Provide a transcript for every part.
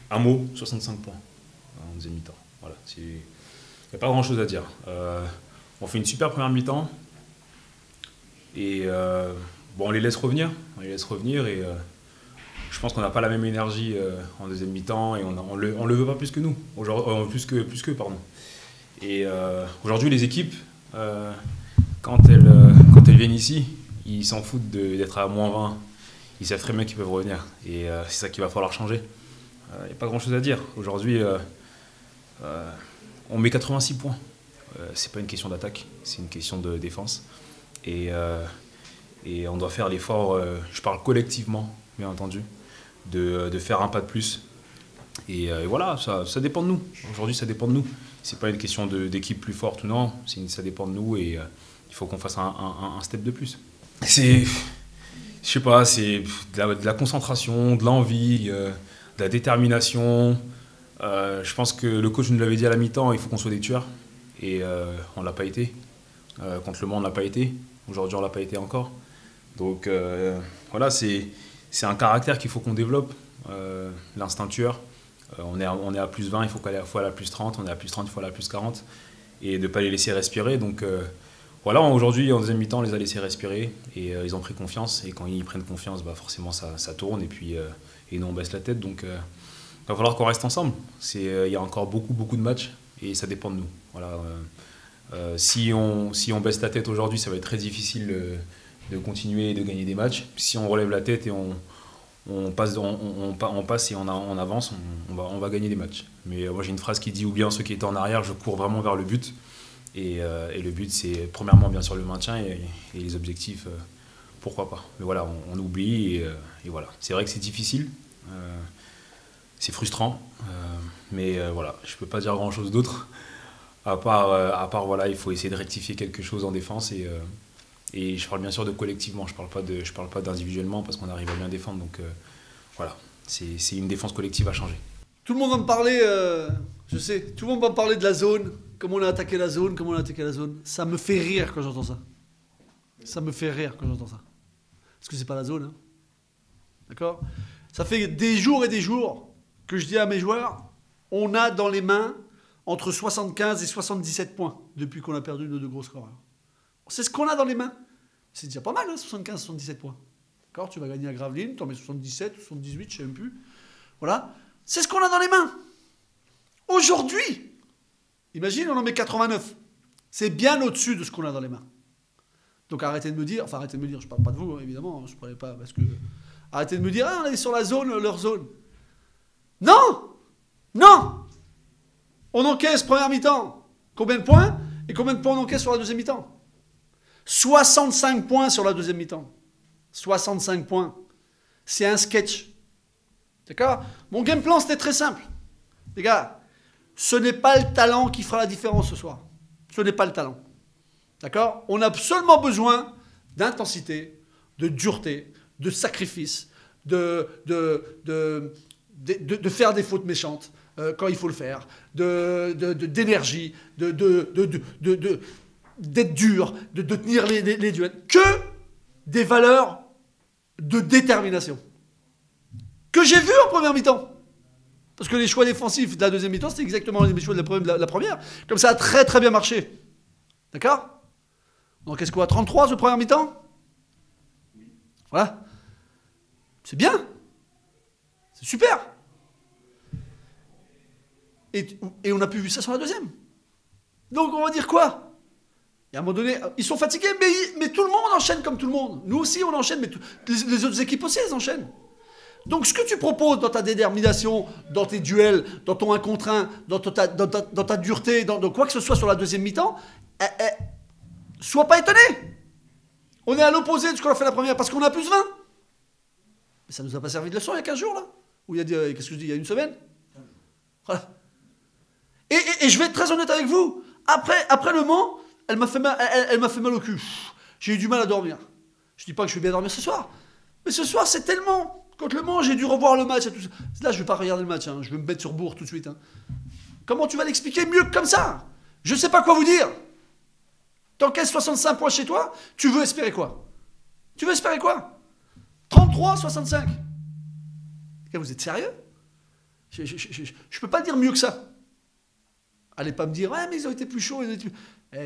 Un mot, 65 points en deuxième mi-temps. Voilà, il n'y a pas grand-chose à dire. On fait une super première mi-temps et bon, on les laisse revenir. Et je pense qu'on n'a pas la même énergie en deuxième mi-temps et on le veut pas plus que nous, plus que pardon. Et aujourd'hui, les équipes, quand elles viennent ici, ils s'en foutent d'être à -20. Ils savent très bien qu'ils peuvent revenir et c'est ça qu'il va falloir changer. Il n'y a pas grand-chose à dire. Aujourd'hui, on met 86 points. C'est pas une question d'attaque, c'est une question de défense. Et on doit faire l'effort, je parle collectivement, bien entendu, de faire un pas de plus. Et voilà, ça dépend de nous. Aujourd'hui, ça dépend de nous. C'est pas une question d'équipe plus forte ou non, ça dépend de nous et il faut qu'on fasse un step de plus. Je sais pas, c'est de la concentration, de l'envie, de la détermination. Je pense que le coach nous l'avait dit à la mi-temps, il faut qu'on soit des tueurs. Et on ne l'a pas été. Contre Le Mans, on ne l'a pas été. Aujourd'hui, on ne l'a pas été encore. Donc voilà, c'est un caractère qu'il faut qu'on développe. L'instinct tueur. On est à +20, il faut aller à +30. On est à +30, il faut aller à +40. Et de ne pas les laisser respirer. Donc voilà, aujourd'hui, en deuxième mi-temps, on les a laissés respirer. Et ils ont pris confiance. Et quand ils prennent confiance, bah, forcément, ça tourne. Et nous, on baisse la tête. Donc il va falloir qu'on reste ensemble. Il y a encore beaucoup de matchs. Et ça dépend de nous. Voilà. Si on baisse la tête aujourd'hui, ça va être très difficile de continuer et de gagner des matchs. Si on relève la tête et on passe et on avance, on va gagner des matchs. Mais moi j'ai une phrase qui dit ou bien ceux qui étaient en arrière, je cours vraiment vers le but. Et le but c'est premièrement bien sûr le maintien et les objectifs, pourquoi pas. Mais voilà, on oublie et voilà. C'est vrai que c'est difficile. C'est frustrant, mais voilà, je ne peux pas dire grand-chose d'autre, à part voilà, il faut essayer de rectifier quelque chose en défense, et je parle bien sûr de collectivement, je parle pas d'individuellement, parce qu'on arrive à bien défendre, donc voilà, c'est une défense collective à changer. Tout le monde va me parler, je sais, tout le monde va me parler de la zone, comment on a attaqué la zone, ça me fait rire quand j'entends ça. Ça me fait rire quand j'entends ça. Parce que c'est pas la zone, hein. D'accord ? Ça fait des jours et des jours que je dis à mes joueurs, on a dans les mains entre 75 et 77 points depuis qu'on a perdu nos deux gros scoreurs. C'est ce qu'on a dans les mains. C'est déjà pas mal, hein, 75-77 points. D'accord ? Tu vas gagner à Gravelines, tu en mets 77, 78, je sais même plus. Voilà. C'est ce qu'on a dans les mains. Aujourd'hui, imagine, on en met 89. C'est bien au-dessus de ce qu'on a dans les mains. Donc arrêtez de me dire, je parle pas de vous, hein, évidemment, je parlais pas parce que... Arrêtez de me dire, ah, on est sur la zone, leur zone. Non! Non! On encaisse première mi-temps. Combien de points? Et combien de points on encaisse sur la deuxième mi-temps? 65 points sur la deuxième mi-temps. 65 points. C'est un sketch. D'accord? Mon game plan, c'était très simple. Les gars, ce n'est pas le talent qui fera la différence ce soir. Ce n'est pas le talent. D'accord? On a seulement besoin d'intensité, de dureté, de sacrifice, de faire des fautes méchantes quand il faut le faire, d'énergie, d'être dur, de tenir les duels. Que des valeurs de détermination. Que j'ai vu en première mi-temps. Parce que les choix défensifs de la deuxième mi-temps, c'était exactement les choix de la première. Comme ça a très très bien marché. D'accord? Donc qu'est-ce qu'on a 33 ce première mi-temps? Voilà. C'est bien. C'est super. Et on a pu voir ça sur la deuxième. Donc on va dire quoi? Et à un moment donné, ils sont fatigués, mais tout le monde enchaîne comme tout le monde. Nous aussi on enchaîne, mais les autres équipes aussi elles enchaînent. Donc ce que tu proposes dans ta détermination, dans tes duels, dans ton 1 contre 1, dans ta dureté, dans quoi que ce soit sur la deuxième mi-temps, sois pas étonné. On est à l'opposé de ce qu'on a fait la première parce qu'on a +20. Mais ça nous a pas servi de leçon il y a 15 jours là? Ou il y a, qu'est-ce que je dis, il y a une semaine? Voilà. Et je vais être très honnête avec vous. Après Le Mans, elle m'a fait mal au cul. J'ai eu du mal à dormir. Je dis pas que je vais bien dormir ce soir. Mais ce soir, c'est tellement... Contre Le Mans, j'ai dû revoir le match et tout ça. Là, je vais pas regarder le match. Hein. Je vais me mettre sur Bourg tout de suite. Hein. Comment tu vas l'expliquer mieux que comme ça? Je sais pas quoi vous dire. T'encaisses 65 points chez toi, tu veux espérer quoi? Tu veux espérer quoi? 33-65. Vous êtes sérieux? Je ne peux pas dire mieux que ça. Allez pas me dire, ouais, mais ils ont été plus chauds.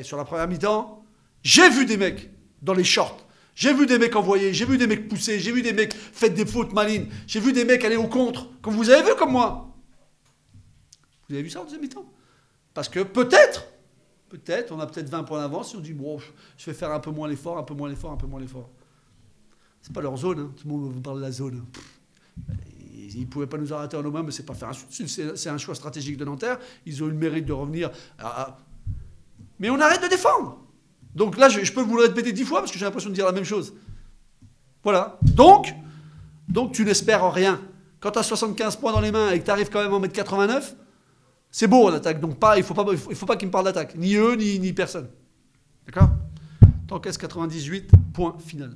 Sur la première mi-temps, j'ai vu des mecs dans les shorts. J'ai vu des mecs envoyer, j'ai vu des mecs pousser, j'ai vu des mecs faire des fautes malines. J'ai vu des mecs aller au contre, comme vous avez vu comme moi. Vous avez vu ça en deuxième mi-temps? Parce que peut-être, on a peut-être 20 points d'avance et on dit, bon, je vais faire un peu moins l'effort, un peu moins l'effort, un peu moins l'effort. C'est pas leur zone, hein. Tout le monde vous parle de la zone. Ils ne pouvaient pas nous arrêter en nos mains, mais c'est un choix stratégique de Nanterre. Ils ont eu le mérite de revenir. Mais on arrête de défendre. Donc là, je peux vous le répéter 10 fois parce que j'ai l'impression de dire la même chose. Voilà. Donc tu n'espères rien. Quand tu as 75 points dans les mains et que tu arrives quand même à en mettre 89, c'est beau en attaque. Donc il ne faut pas qu'ils me parlent d'attaque. Ni eux, ni personne. D'accord? Tant qu'est-ce 98, point final.